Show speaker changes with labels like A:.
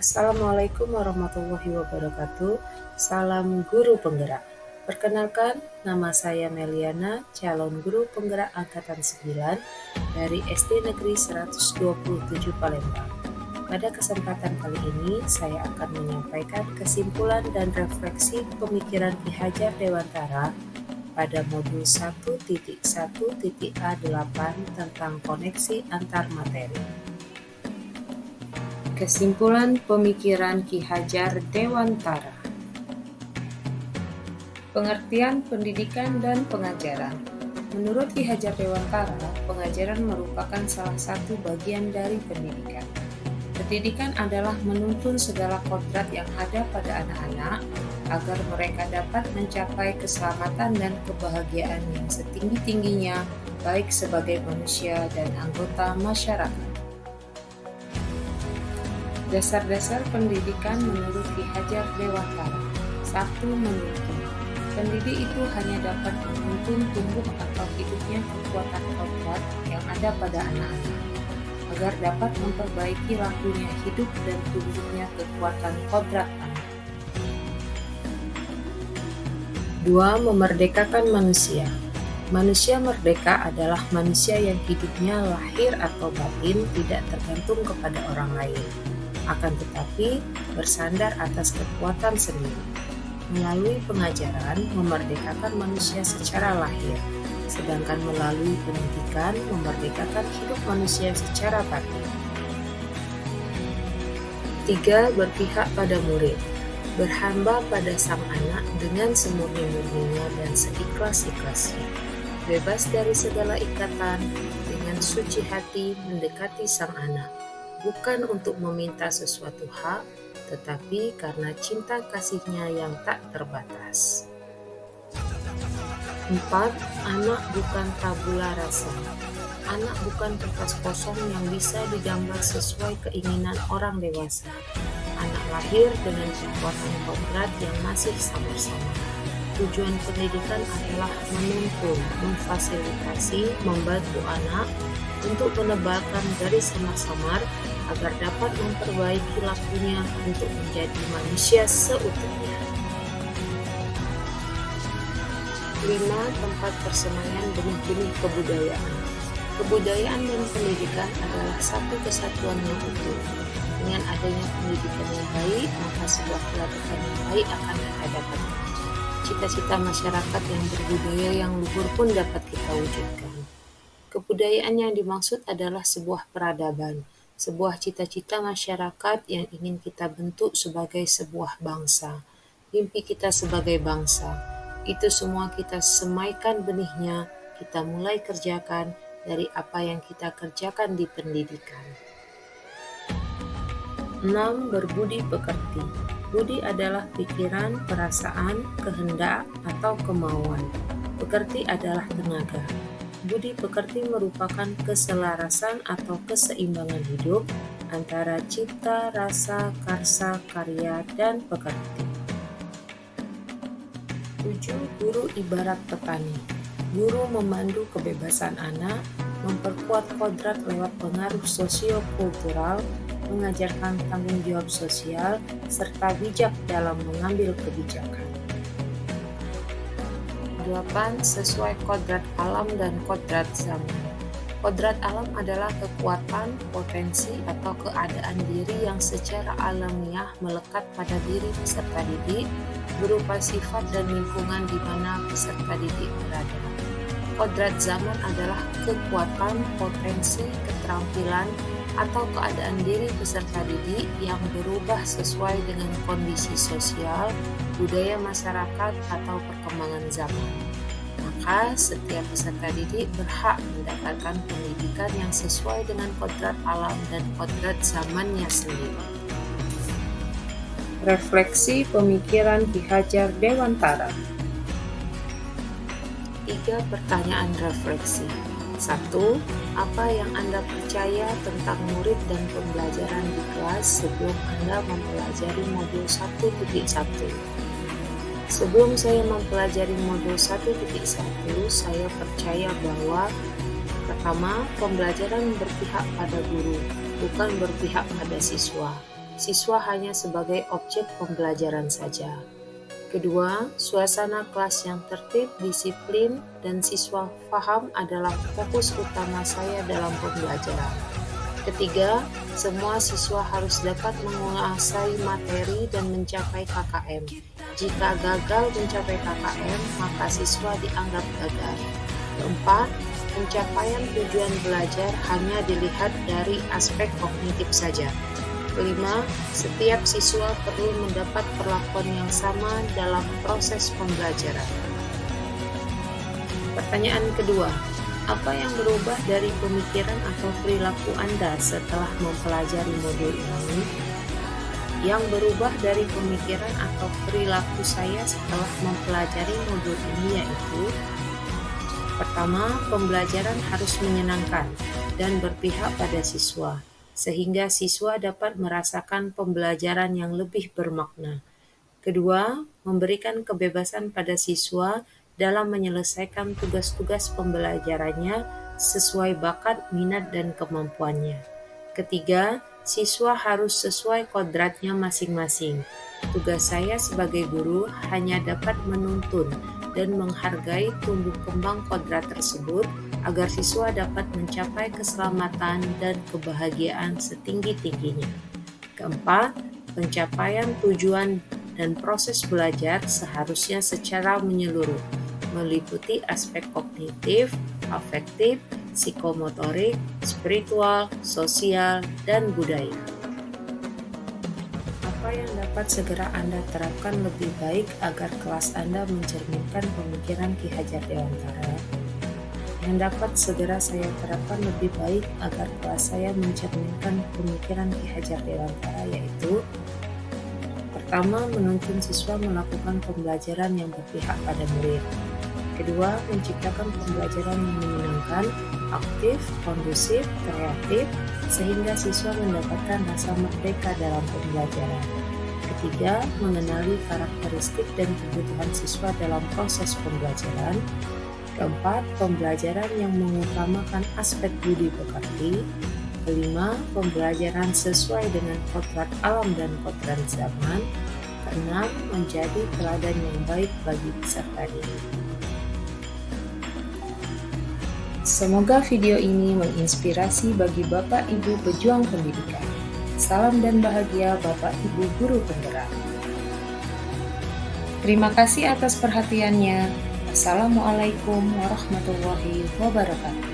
A: Assalamualaikum warahmatullahi wabarakatuh. Salam guru penggerak. Perkenalkan, nama saya Meliana, calon guru penggerak angkatan 9 dari SD Negeri 127 Palembang. Pada kesempatan kali ini, saya akan menyampaikan kesimpulan dan refleksi pemikiran Ki Hajar Dewantara pada modul 1.1.A8 tentang koneksi antar materi. Kesimpulan pemikiran Ki Hajar Dewantara. Pengertian pendidikan dan pengajaran. Menurut Ki Hajar Dewantara, pengajaran merupakan salah satu bagian dari pendidikan. Pendidikan adalah menuntun segala kodrat yang ada pada anak-anak agar mereka dapat mencapai keselamatan dan kebahagiaan yang setinggi-tingginya, baik sebagai manusia dan anggota masyarakat. Dasar-dasar pendidikan menurut Ki Hajar Dewantara. 1. Menuntun. Pendidik itu hanya dapat menuntun tumbuh atau hidupnya kekuatan kodrat yang ada pada anak-anak, agar dapat memperbaiki lakunya hidup dan tumbuhnya kekuatan kodrat anak. 2. Memerdekakan manusia. Manusia merdeka adalah manusia yang hidupnya lahir atau batin tidak tergantung kepada orang lain, akan tetapi bersandar atas kekuatan sendiri. Melalui pengajaran memerdekakan manusia secara lahir, sedangkan melalui pendidikan memerdekakan hidup manusia secara batin. 3. Berpihak pada murid. Berhamba pada sang anak dengan semurni-murninya dan seikhlas-ikhlasnya. Bebas dari segala ikatan, dengan suci hati mendekati sang anak, bukan untuk meminta sesuatu hak, tetapi karena cinta kasihnya yang tak terbatas. 4. Anak bukan tabula rasa. Anak bukan kertas kosong yang bisa digambar sesuai keinginan orang dewasa. Anak lahir dengan kekuatan kodrat yang masih samar-samar. Tujuan pendidikan adalah menuntun, memfasilitasi, membantu anak untuk menebalkan garis samar-samar agar dapat memperbaiki lakunya untuk menjadi manusia seutuhnya. 5. Tempat persemaian benih-benih kebudayaan. Kebudayaan dan pendidikan adalah satu kesatuan yang utuh. Dengan adanya pendidikan yang baik, maka sebuah peradaban yang baik akan kita dapatkan. Cita-cita masyarakat yang berbudaya yang luhur pun dapat kita wujudkan. Kebudayaan yang dimaksud adalah sebuah peradaban, sebuah cita-cita masyarakat yang ingin kita bentuk sebagai sebuah bangsa. Mimpi kita sebagai bangsa, itu semua kita semaikan benihnya, kita mulai kerjakan dari apa yang kita kerjakan di pendidikan. 6. Berbudi pekerti. Budi adalah pikiran, perasaan, kehendak, atau kemauan. Pekerti adalah tenaga. Budi pekerti merupakan keselarasan atau keseimbangan hidup antara cipta, rasa, karsa, karya, dan pekerti. 7. Guru ibarat petani. Guru memandu kebebasan anak, memperkuat kodrat lewat pengaruh sosio-kultural, mengajarkan tanggung jawab sosial, serta bijak dalam mengambil kebijakan. 8. Sesuai kodrat alam dan kodrat zaman. Kodrat alam adalah kekuatan, potensi, atau keadaan diri yang secara alamiah melekat pada diri peserta didik berupa sifat dan lingkungan di mana peserta didik berada. Kodrat zaman adalah kekuatan, potensi, keterampilan, atau keadaan diri peserta didik yang berubah sesuai dengan kondisi sosial, budaya masyarakat, atau perkembangan zaman. Maka setiap peserta didik berhak mendapatkan pendidikan yang sesuai dengan kodrat alam dan kodrat zamannya sendiri. Refleksi pemikiran Ki Hajar Dewantara. 3 pertanyaan refleksi. 1. Apa yang Anda percaya tentang murid dan pembelajaran di kelas sebelum Anda mempelajari modul 1.1? Sebelum saya mempelajari modul 1.1, saya percaya bahwa pertama, pembelajaran berpihak pada guru, bukan berpihak pada siswa. siswa hanya sebagai objek pembelajaran saja. Kedua, suasana kelas yang tertib, disiplin, dan siswa paham adalah fokus utama saya dalam pembelajaran. Ketiga, semua siswa harus dapat menguasai materi dan mencapai KKM. Jika gagal mencapai KKM, maka siswa dianggap gagal. Keempat, pencapaian tujuan belajar hanya dilihat dari aspek kognitif saja. Kelima, setiap siswa perlu mendapat perlakuan yang sama dalam proses pembelajaran. Pertanyaan kedua, apa yang berubah dari pemikiran atau perilaku Anda setelah mempelajari modul ini? Yang berubah dari pemikiran atau perilaku saya setelah mempelajari modul ini yaitu: pertama, pembelajaran harus menyenangkan dan berpihak pada siswa, sehingga siswa dapat merasakan pembelajaran yang lebih bermakna. Kedua, memberikan kebebasan pada siswa dalam menyelesaikan tugas-tugas pembelajarannya sesuai bakat, minat, dan kemampuannya. Ketiga, siswa harus sesuai kodratnya masing-masing. Tugas saya sebagai guru hanya dapat menuntun dan menghargai tumbuh kembang kodrat tersebut agar siswa dapat mencapai keselamatan dan kebahagiaan setinggi-tingginya. Keempat, pencapaian tujuan dan proses belajar seharusnya secara menyeluruh, meliputi aspek kognitif, afektif, psikomotorik, spiritual, sosial, dan budaya. Apa yang dapat segera Anda terapkan lebih baik agar kelas Anda mencerminkan pemikiran Ki Hajar Dewantara? Yang dapat segera saya terapkan lebih baik agar kelas saya mencerminkan pemikiran Ki Hajar Dewantara yaitu: pertama, menuntun siswa melakukan pembelajaran yang berpihak pada murid. Kedua, menciptakan pembelajaran yang menyenangkan, aktif, kondusif, kreatif, sehingga siswa mendapatkan rasa merdeka dalam pembelajaran. Ketiga, mengenali karakteristik dan kebutuhan siswa dalam proses pembelajaran. Keempat, pembelajaran yang mengutamakan aspek budi pekerti. Kelima, pembelajaran sesuai dengan kodrat alam dan kodrat zaman. Keenam, menjadi teladan yang baik bagi peserta didik. Semoga video ini menginspirasi bagi Bapak Ibu pejuang pendidikan. Salam dan bahagia Bapak Ibu guru penggerak. Terima kasih atas perhatiannya. Assalamualaikum warahmatullahi wabarakatuh.